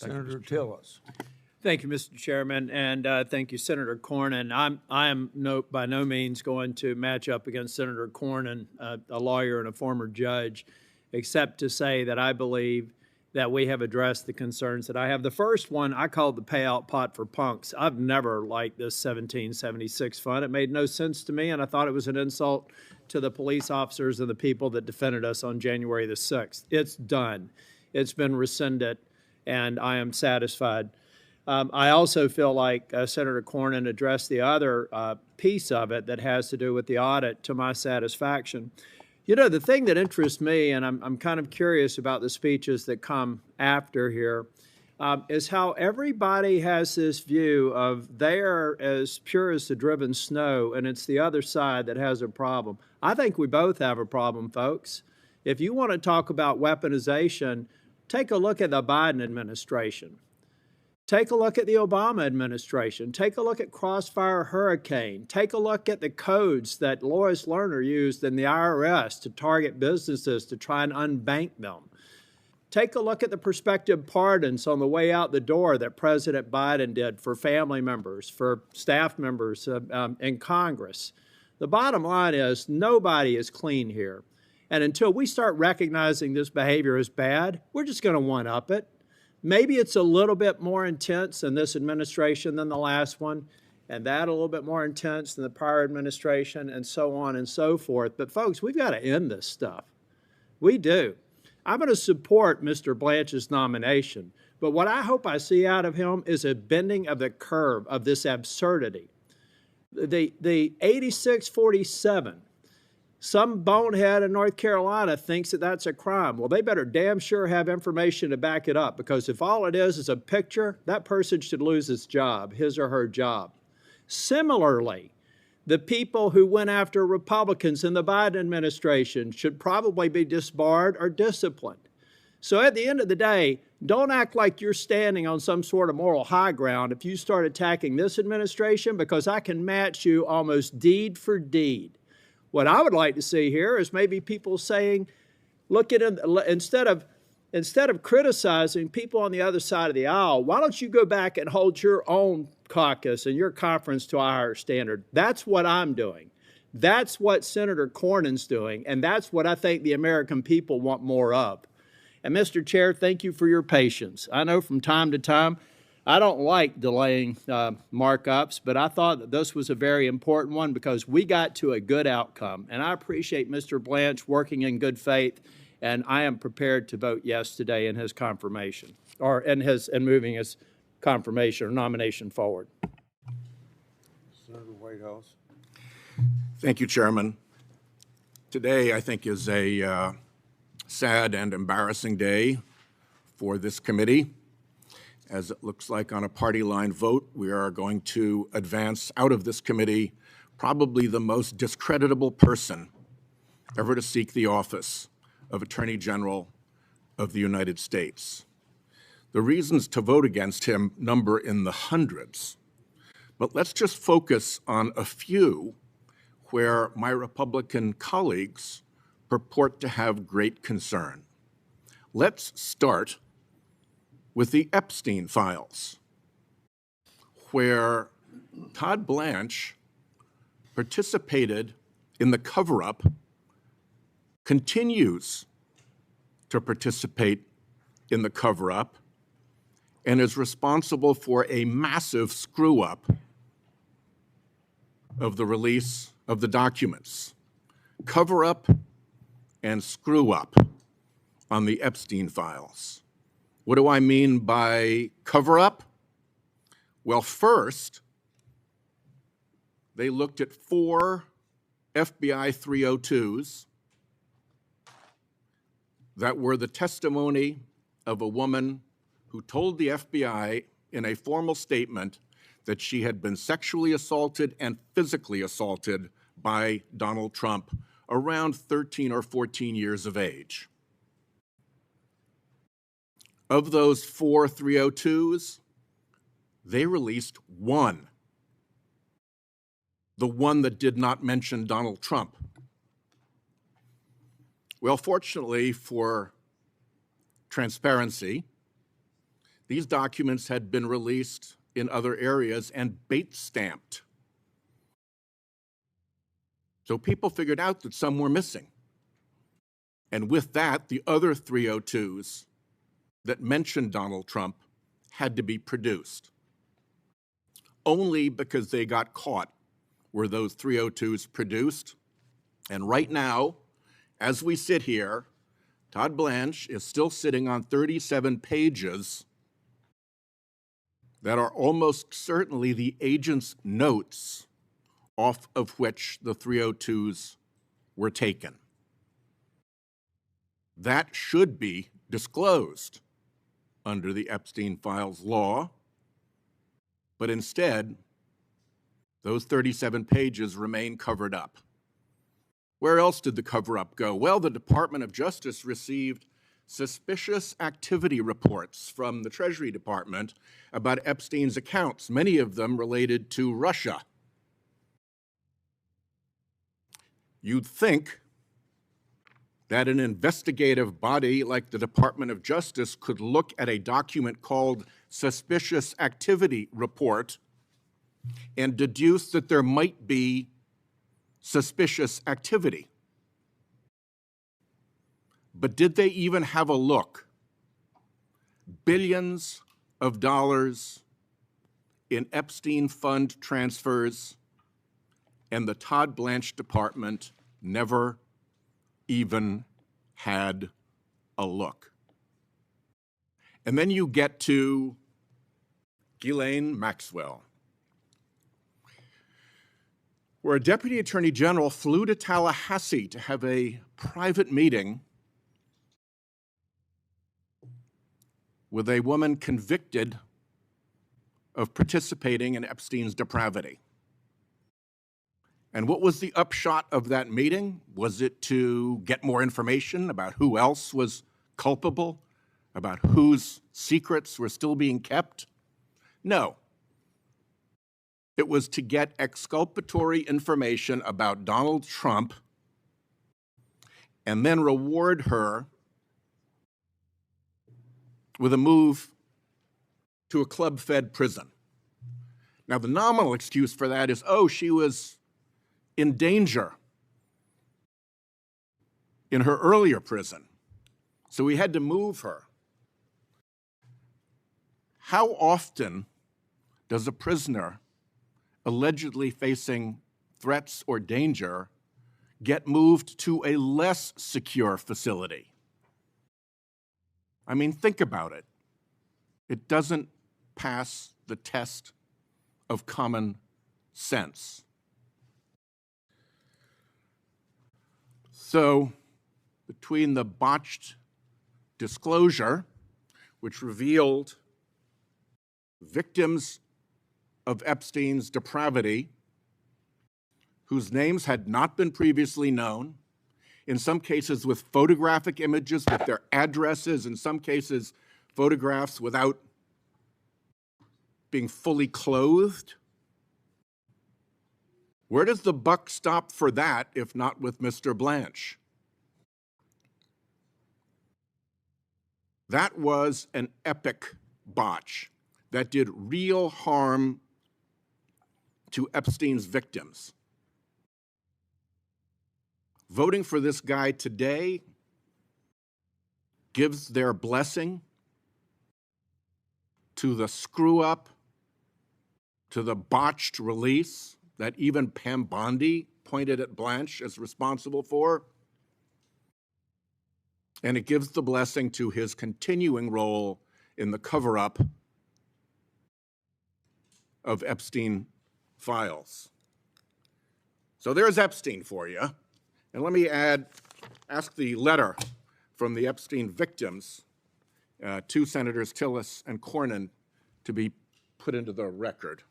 Senator Tillis. Thank you, Mr. Chairman, and thank you, Senator Cornyn. I am by no means going to match up against Senator Cornyn, a lawyer and a former judge, except to say that I believe that we have addressed the concerns that I have. The first one I called the payout pot for punks. I've never liked this 1776 fund. It made no sense to me, and I thought it was an insult to the police officers and the people that defended us on January the 6th. It's done. It's been rescinded, and I am satisfied. I also feel like Senator Cornyn addressed the other piece of it that has to do with the audit to my satisfaction. You know, the thing that interests me, and I'm kind of curious about the speeches that come after here, is how everybody has this view of they are as pure as the driven snow, and it's the other side that has a problem. I think we both have a problem, folks. If you want to talk about weaponization, take a look at the Biden administration. Take a look at the Obama administration. Take a look at Crossfire Hurricane. Take a look at the codes that Lois Lerner used in the IRS to target businesses to try and unbank them. Take a look at the prospective pardons on the way out the door that President Biden did for family members, for staff members in Congress. The bottom line is nobody is clean here. And until we start recognizing this behavior as bad, we're just going to one-up it. Maybe it's a little bit more intense in this administration than the last one, and that a little bit more intense than the prior administration, and so on and so forth. But folks, we've got to end this stuff. We do. I'm going to support Mr. Blanche's nomination, but what I hope I see out of him is a bending of the curve of this absurdity. The 86-47, some bonehead in North Carolina thinks that that's a crime. Well, they better damn sure have information to back it up, because if all it is a picture, that person should lose his job, his or her job. Similarly, the people who went after Republicans in the Biden administration should probably be disbarred or disciplined. So at the end of the day, don't act like you're standing on some sort of moral high ground if you start attacking this administration, because I can match you almost deed for deed. What I would like to see here is maybe people saying, look at it, instead of criticizing people on the other side of the aisle, why don't you go back and hold your own caucus and your conference to a higher standard? That's what I'm doing. That's what Senator Cornyn's doing, and that's what I think the American people want more of. And Mr. Chair, thank you for your patience. I know from time to time I don't like delaying markups, but I thought that this was a very important one because we got to a good outcome. And I appreciate Mr. Blanche working in good faith, and I am prepared to vote yes today in his confirmation, or in moving his confirmation or nomination forward. Senator Whitehouse. Thank you, Chairman. Today, I think, is a sad and embarrassing day for this committee. As it looks like on a party line vote, we are going to advance out of this committee probably the most discreditable person ever to seek the office of Attorney General of the United States. The reasons to vote against him number in the hundreds, but let's just focus on a few where my Republican colleagues purport to have great concern. Let's start with the Epstein files, where Todd Blanche participated in the cover-up, continues to participate in the cover-up, and is responsible for a massive screw-up of the release of the documents. Cover-up and screw-up on the Epstein files. What do I mean by cover-up? Well, first, they looked at 4 FBI 302s that were the testimony of a woman who told the FBI in a formal statement that she had been sexually assaulted and physically assaulted by Donald Trump around 13 or 14 years of age. Of those 4 302s, they released 1, the one that did not mention Donald Trump. Well, fortunately for transparency, these documents had been released in other areas and bait stamped. So people figured out that some were missing. And with that, the other 302s that mentioned Donald Trump had to be produced. Only because they got caught were those 302s produced. And right now, as we sit here, Todd Blanche is still sitting on 37 pages that are almost certainly the agent's notes off of which the 302s were taken. That should be disclosed under the Epstein files law, but instead, those 37 pages remain covered up. Where else did the cover-up go? Well, the Department of Justice received suspicious activity reports from the Treasury Department about Epstein's accounts, many of them related to Russia. You'd think that an investigative body like the Department of Justice could look at a document called Suspicious Activity Report and deduce that there might be suspicious activity. But did they even have a look? Billions of dollars in Epstein fund transfers, and the Todd Blanche Department never even had a look. And then you get to Ghislaine Maxwell, where a deputy attorney general flew to Tallahassee to have a private meeting with a woman convicted of participating in Epstein's depravity. And what was the upshot of that meeting? Was it to get more information about who else was culpable, about whose secrets were still being kept? No. It was to get exculpatory information about Donald Trump and then reward her with a move to a club-fed prison. Now, the nominal excuse for that is, oh, she was in danger in her earlier prison, so we had to move her. How often does a prisoner allegedly facing threats or danger get moved to a less secure facility? I mean, think about it. It doesn't pass the test of common sense. So, between the botched disclosure, which revealed victims of Epstein's depravity, whose names had not been previously known, in some cases with photographic images with their addresses, in some cases photographs without being fully clothed. Where does the buck stop for that, if not with Mr. Blanche? That was an epic botch that did real harm to Epstein's victims. Voting for this guy today gives their blessing to the screw-up, to the botched release that even Pam Bondi pointed at Blanche as responsible for. And it gives the blessing to his continuing role in the cover-up of Epstein files. So there's Epstein for you. And let me ask the letter from the Epstein victims to Senators Tillis and Cornyn to be put into the record.